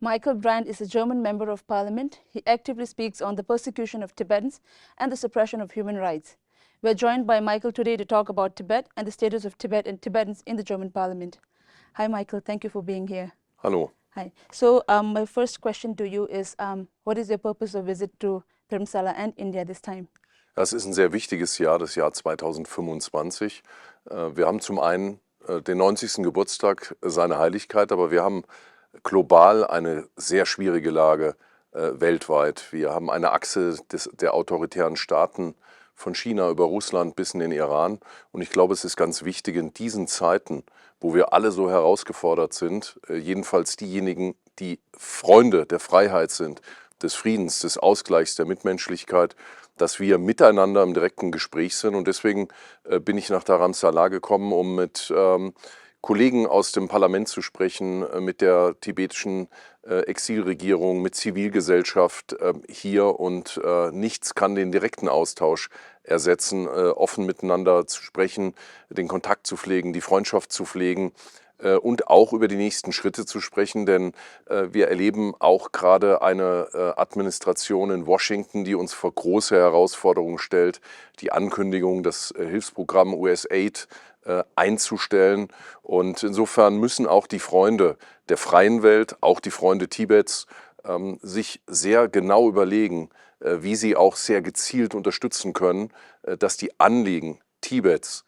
Michael Brand is a German member of parliament. He actively speaks on the persecution of Tibetans and the suppression of human rights. We're joined by Michael today to talk about Tibet and the status of Tibet and Tibetans in the German parliament. Hi, Michael. Thank you for being here. Hallo. Hi. So my first question to you is, what is your purpose of visit to Dharamsala and India this time? Das ist ein sehr wichtiges Jahr, das Jahr 2025. Wir haben zum einen den 90. Geburtstag seiner Heiligkeit, aber wir haben global eine sehr schwierige Lage weltweit. Wir haben eine Achse der autoritären Staaten von China über Russland bis in den Iran. Und ich glaube, es ist ganz wichtig in diesen Zeiten, wo wir alle so herausgefordert sind, jedenfalls diejenigen, die Freunde der Freiheit sind, des Friedens, des Ausgleichs, der Mitmenschlichkeit, dass wir miteinander im direkten Gespräch sind. Und deswegen bin ich nach Dharamsala gekommen, um mit Kollegen aus dem Parlament zu sprechen, mit der tibetischen Exilregierung, mit Zivilgesellschaft hier. Und nichts kann den direkten Austausch ersetzen, offen miteinander zu sprechen, den Kontakt zu pflegen, die Freundschaft zu pflegen. Und auch über die nächsten Schritte zu sprechen, denn wir erleben auch gerade eine Administration in Washington, die uns vor große Herausforderungen stellt, die Ankündigung, das Hilfsprogramm USAID einzustellen. Und insofern müssen auch die Freunde der freien Welt, auch die Freunde Tibets, sich sehr genau überlegen, wie sie auch sehr gezielt unterstützen können, dass die Anliegen Tibets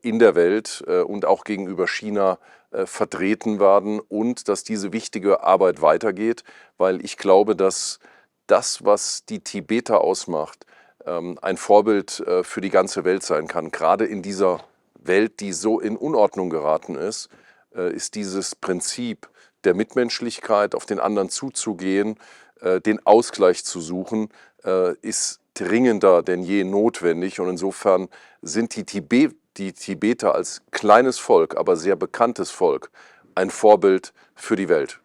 in der Welt und auch gegenüber China vertreten werden und dass diese wichtige Arbeit weitergeht, weil ich glaube, dass das, was die Tibeter ausmacht, ein Vorbild für die ganze Welt sein kann. Gerade in dieser Welt, die so in Unordnung geraten ist, ist dieses Prinzip der Mitmenschlichkeit, auf den anderen zuzugehen, den Ausgleich zu suchen, ist dringender denn je notwendig. Und insofern sind die Tibeter als kleines Volk, aber sehr bekanntes Volk, ein Vorbild für die Welt.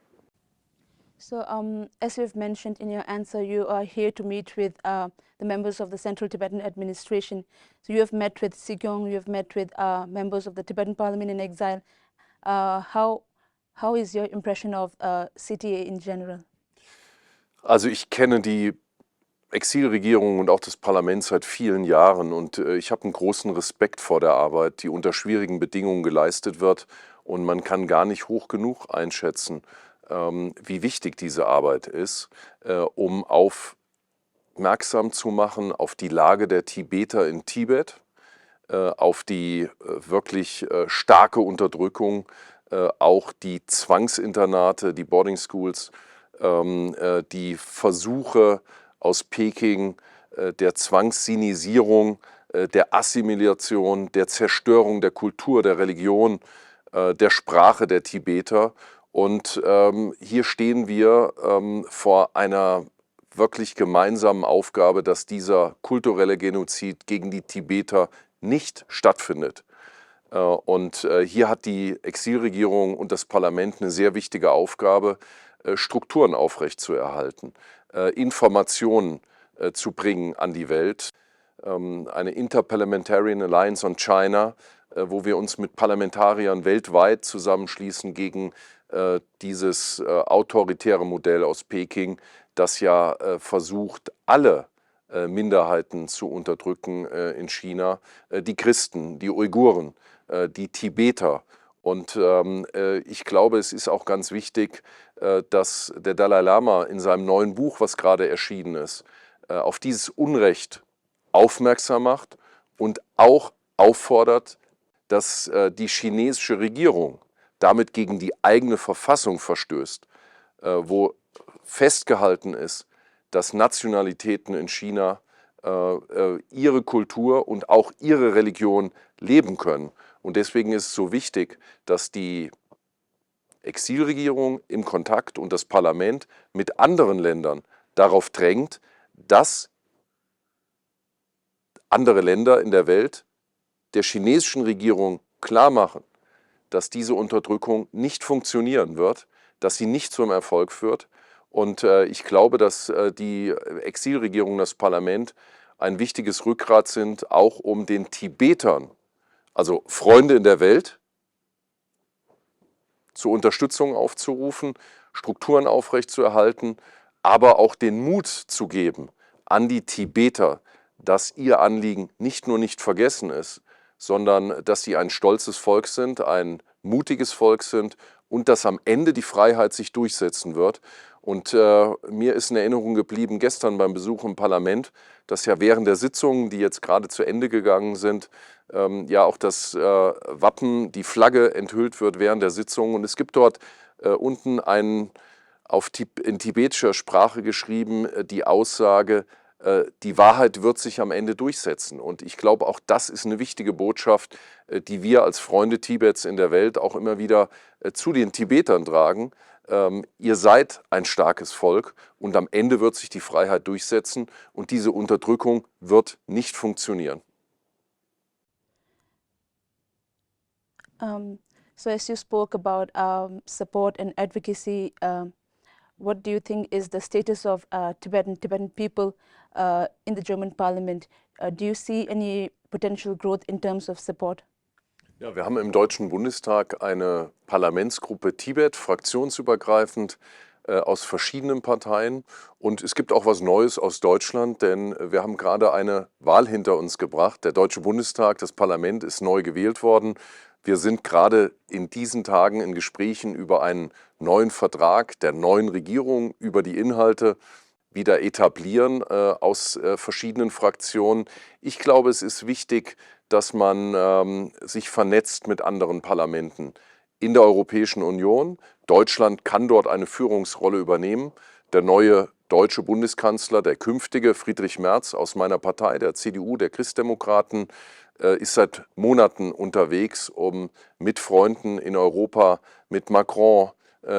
So, as you've mentioned in your answer, you are here to meet with the members of the Central Tibetan Administration. So you have met with Sikyong, you have met with members of the Tibetan Parliament in exile. How is your impression of CTA in general? Also ich kenne die Exilregierung und auch das Parlament seit vielen Jahren und ich habe einen großen Respekt vor der Arbeit, die unter schwierigen Bedingungen geleistet wird und man kann gar nicht hoch genug einschätzen, wie wichtig diese Arbeit ist, um aufmerksam zu machen auf die Lage der Tibeter in Tibet, auf die wirklich starke Unterdrückung, auch die Zwangsinternate, die Boarding Schools, die Versuche aus Peking der Zwangssinisierung, der Assimilation, der Zerstörung der Kultur, der Religion, der Sprache der Tibeter. Und hier stehen wir vor einer wirklich gemeinsamen Aufgabe, dass dieser kulturelle Genozid gegen die Tibeter nicht stattfindet. Und hier hat die Exilregierung und das Parlament eine sehr wichtige Aufgabe, Strukturen aufrechtzuerhalten, Informationen zu bringen an die Welt. Eine Interparliamentarian Alliance on China, wo wir uns mit Parlamentariern weltweit zusammenschließen gegen dieses autoritäre Modell aus Peking, das ja versucht, alle Minderheiten zu unterdrücken in China, die Christen, die Uiguren, die Tibeter. Und ich glaube, es ist auch ganz wichtig, dass der Dalai Lama in seinem neuen Buch, was gerade erschienen ist, auf dieses Unrecht aufmerksam macht und auch auffordert, dass die chinesische Regierung damit gegen die eigene Verfassung verstößt, wo festgehalten ist, dass Nationalitäten in China ihre Kultur und auch ihre Religion leben können. Und deswegen ist es so wichtig, dass die Exilregierung im Kontakt und das Parlament mit anderen Ländern darauf drängt, dass andere Länder in der Welt der chinesischen Regierung klar machen, dass diese Unterdrückung nicht funktionieren wird, dass sie nicht zum Erfolg führt. Und ich glaube, dass die Exilregierung, das Parlament ein wichtiges Rückgrat sind, auch um den Tibetern, also Freunde in der Welt, zur Unterstützung aufzurufen Strukturen aufrechtzuerhalten, aber auch den Mut zu geben an die Tibeter, dass ihr Anliegen nicht nur nicht vergessen ist, sondern dass sie ein stolzes Volk sind, ein mutiges Volk sind und dass am Ende die Freiheit sich durchsetzen wird. Und mir ist in Erinnerung geblieben, gestern beim Besuch im Parlament, dass ja während der Sitzungen, die jetzt gerade zu Ende gegangen sind, ja auch das Wappen, die Flagge enthüllt wird während der Sitzung. Und es gibt dort unten in tibetischer Sprache geschrieben, die Aussage, die Wahrheit wird sich am Ende durchsetzen. Und ich glaube, auch das ist eine wichtige Botschaft, die wir als Freunde Tibets in der Welt auch immer wieder zu den Tibetern tragen. Ihr seid ein starkes Volk und am Ende wird sich die Freiheit durchsetzen und diese Unterdrückung wird nicht funktionieren. So as you spoke about support and advocacy, what do you think is the status of Tibetan people in the German Parliament? Do you see any potential growth in terms of support? Ja, wir haben im Deutschen Bundestag eine Parlamentsgruppe Tibet, fraktionsübergreifend aus verschiedenen Parteien. Und es gibt auch was Neues aus Deutschland, denn wir haben gerade eine Wahl hinter uns gebracht. Der Deutsche Bundestag, das Parlament, ist neu gewählt worden. Wir sind gerade in diesen Tagen in Gesprächen über einen neuen Vertrag der neuen Regierung, über die Inhalte wieder etablieren aus verschiedenen Fraktionen. Ich glaube, es ist wichtig, dass man sich vernetzt mit anderen Parlamenten in der Europäischen Union. Deutschland kann dort eine Führungsrolle übernehmen. Der neue deutsche Bundeskanzler, der künftige Friedrich Merz aus meiner Partei, der CDU, der Christdemokraten, ist seit Monaten unterwegs, um mit Freunden in Europa, mit Macron,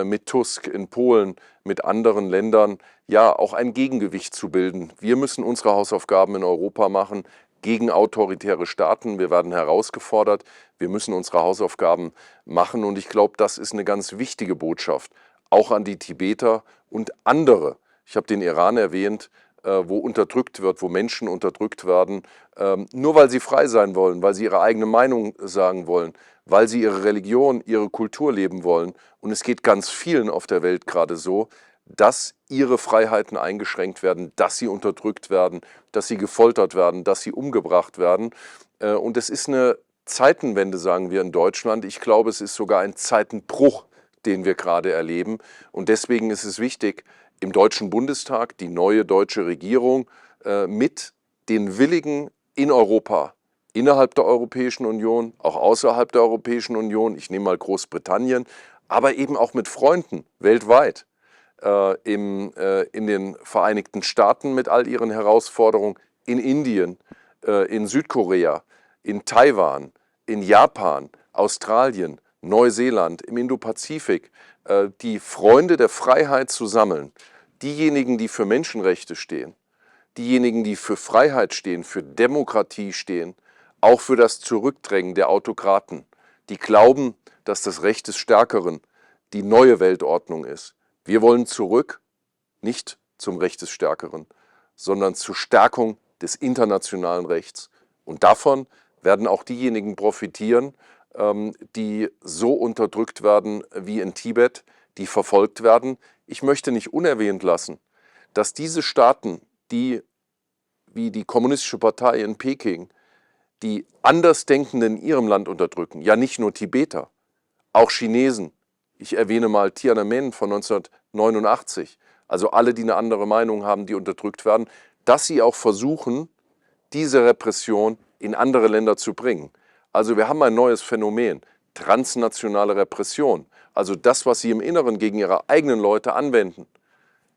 mit Tusk in Polen, mit anderen Ländern, ja auch ein Gegengewicht zu bilden. Wir müssen unsere Hausaufgaben in Europa machen gegen autoritäre Staaten. Wir werden herausgefordert. Wir müssen unsere Hausaufgaben machen. Und ich glaube, das ist eine ganz wichtige Botschaft, auch an die Tibeter und andere. Ich habe den Iran erwähnt, wo unterdrückt wird, wo Menschen unterdrückt werden, nur weil sie frei sein wollen, weil sie ihre eigene Meinung sagen wollen, weil sie ihre Religion, ihre Kultur leben wollen. Und es geht ganz vielen auf der Welt gerade so, dass ihre Freiheiten eingeschränkt werden, dass sie unterdrückt werden, dass sie gefoltert werden, dass sie umgebracht werden. Und es ist eine Zeitenwende, sagen wir in Deutschland. Ich glaube, es ist sogar ein Zeitenbruch, den wir gerade erleben. Und deswegen ist es wichtig, im Deutschen Bundestag die neue deutsche Regierung mit den Willigen in Europa, innerhalb der Europäischen Union, auch außerhalb der Europäischen Union, ich nehme mal Großbritannien, aber eben auch mit Freunden weltweit, in den Vereinigten Staaten mit all ihren Herausforderungen, in Indien, in Südkorea, in Taiwan, in Japan, Australien, Neuseeland, im Indopazifik, die Freunde der Freiheit zu sammeln, diejenigen, die für Menschenrechte stehen, diejenigen, die für Freiheit stehen, für Demokratie stehen, auch für das Zurückdrängen der Autokraten, die glauben, dass das Recht des Stärkeren die neue Weltordnung ist. Wir wollen zurück, nicht zum Recht des Stärkeren, sondern zur Stärkung des internationalen Rechts. Und davon werden auch diejenigen profitieren, die so unterdrückt werden wie in Tibet, die verfolgt werden. Ich möchte nicht unerwähnt lassen, dass diese Staaten, die wie die Kommunistische Partei in Peking, die Andersdenkenden in ihrem Land unterdrücken, ja nicht nur Tibeter, auch Chinesen. Ich erwähne mal Tiananmen von 1989, also alle, die eine andere Meinung haben, die unterdrückt werden, dass sie auch versuchen, diese Repression in andere Länder zu bringen. Also wir haben ein neues Phänomen, transnationale Repression. Also das, was sie im Inneren gegen ihre eigenen Leute anwenden,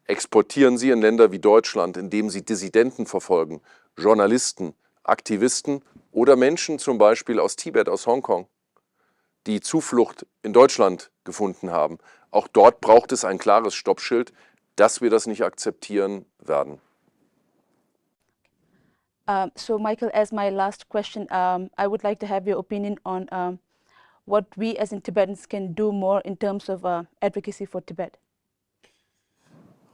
exportieren sie in Länder wie Deutschland, indem sie Dissidenten verfolgen, Journalisten, Aktivisten oder Menschen zum Beispiel aus Tibet, aus Hongkong, die Zuflucht in Deutschland gefunden haben. Auch dort braucht es ein klares Stoppschild, dass wir das nicht akzeptieren werden. So Michael, as my last question, I would like to have your opinion on what we as in Tibetans can do more in terms of advocacy for Tibet.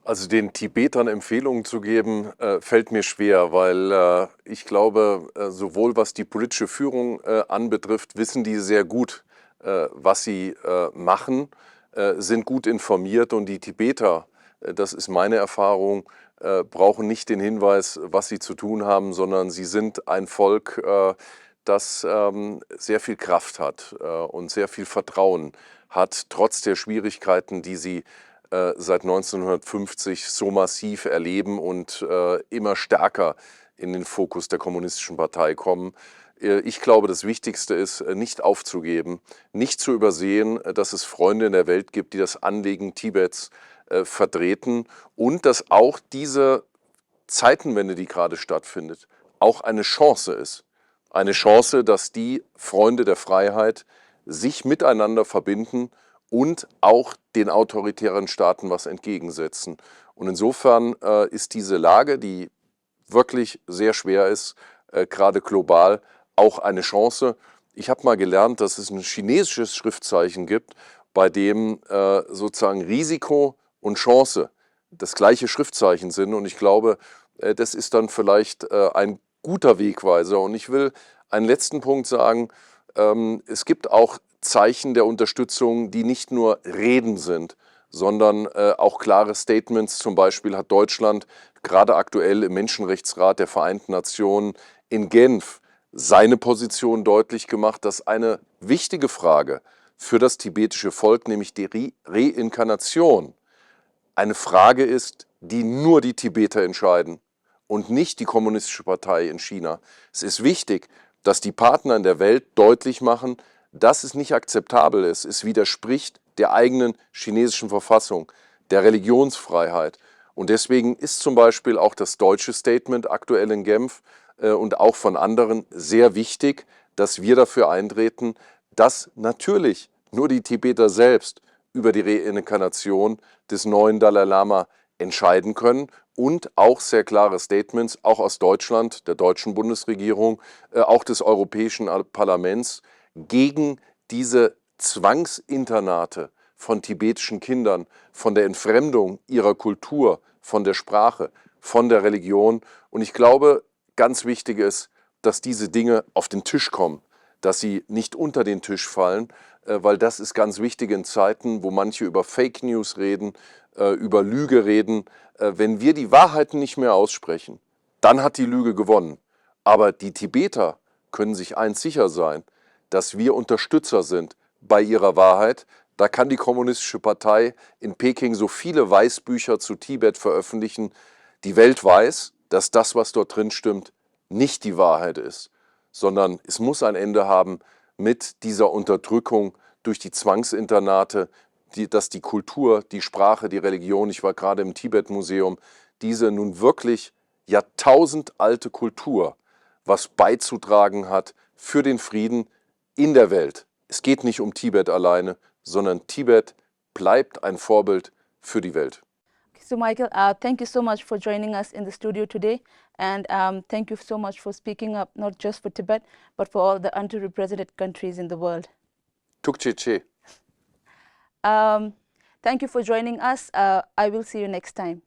Also den Tibetern Empfehlungen zu geben, fällt mir schwer, weil ich glaube, sowohl was die politische Führung anbetrifft, wissen die sehr gut, was sie machen. sind gut informiert und die Tibeter, das ist meine Erfahrung, brauchen nicht den Hinweis, was sie zu tun haben, sondern sie sind ein Volk, das sehr viel Kraft hat und sehr viel Vertrauen hat, trotz der Schwierigkeiten, die sie seit 1950 so massiv erleben und immer stärker in den Fokus der Kommunistischen Partei kommen. Ich glaube, das Wichtigste ist, nicht aufzugeben, nicht zu übersehen, dass es Freunde in der Welt gibt, die das Anliegen Tibets vertreten und dass auch diese Zeitenwende, die gerade stattfindet, auch eine Chance ist. Eine Chance, dass die Freunde der Freiheit sich miteinander verbinden und auch den autoritären Staaten was entgegensetzen. Und insofern ist diese Lage, die wirklich sehr schwer ist, gerade global, auch eine Chance. Ich habe mal gelernt, dass es ein chinesisches Schriftzeichen gibt, bei dem sozusagen Risiko und Chance das gleiche Schriftzeichen sind. Und ich glaube, das ist dann vielleicht ein guter Wegweiser. Und ich will einen letzten Punkt sagen. Es gibt auch Zeichen der Unterstützung, die nicht nur Reden sind, sondern auch klare Statements. Zum Beispiel hat Deutschland gerade aktuell im Menschenrechtsrat der Vereinten Nationen in Genf seine Position deutlich gemacht, dass eine wichtige Frage für das tibetische Volk, nämlich die Reinkarnation, eine Frage ist, die nur die Tibeter entscheiden und nicht die Kommunistische Partei in China. Es ist wichtig, dass die Partner in der Welt deutlich machen, dass es nicht akzeptabel ist. Es widerspricht der eigenen chinesischen Verfassung, der Religionsfreiheit. Und deswegen ist zum Beispiel auch das deutsche Statement aktuell in Genf und auch von anderen sehr wichtig, dass wir dafür eintreten, dass natürlich nur die Tibeter selbst über die Reinkarnation des neuen Dalai Lama entscheiden können und auch sehr klare Statements, auch aus Deutschland, der deutschen Bundesregierung, auch des Europäischen Parlaments, gegen diese Zwangsinternate von tibetischen Kindern, von der Entfremdung ihrer Kultur, von der Sprache, von der Religion. Und ich glaube, ganz wichtig ist, dass diese Dinge auf den Tisch kommen, dass sie nicht unter den Tisch fallen, weil das ist ganz wichtig in Zeiten, wo manche über Fake News reden, über Lüge reden. Wenn wir die Wahrheiten nicht mehr aussprechen, dann hat die Lüge gewonnen. Aber die Tibeter können sich eins sicher sein, dass wir Unterstützer sind bei ihrer Wahrheit. Da kann die Kommunistische Partei in Peking so viele Weißbücher zu Tibet veröffentlichen. Die Welt weiß, dass das, was dort drin stimmt, nicht die Wahrheit ist, sondern es muss ein Ende haben mit dieser Unterdrückung durch die Zwangsinternate, dass die Kultur, die Sprache, die Religion, ich war gerade im Tibet-Museum, diese nun wirklich jahrtausendalte Kultur, was beizutragen hat für den Frieden in der Welt. Es geht nicht um Tibet alleine, sondern Tibet bleibt ein Vorbild für die Welt. So Michael, thank you so much for joining us in the studio today, and thank you so much for speaking up, not just for Tibet, but for all the underrepresented countries in the world. Tukche che. Thank you for joining us. I will see you next time.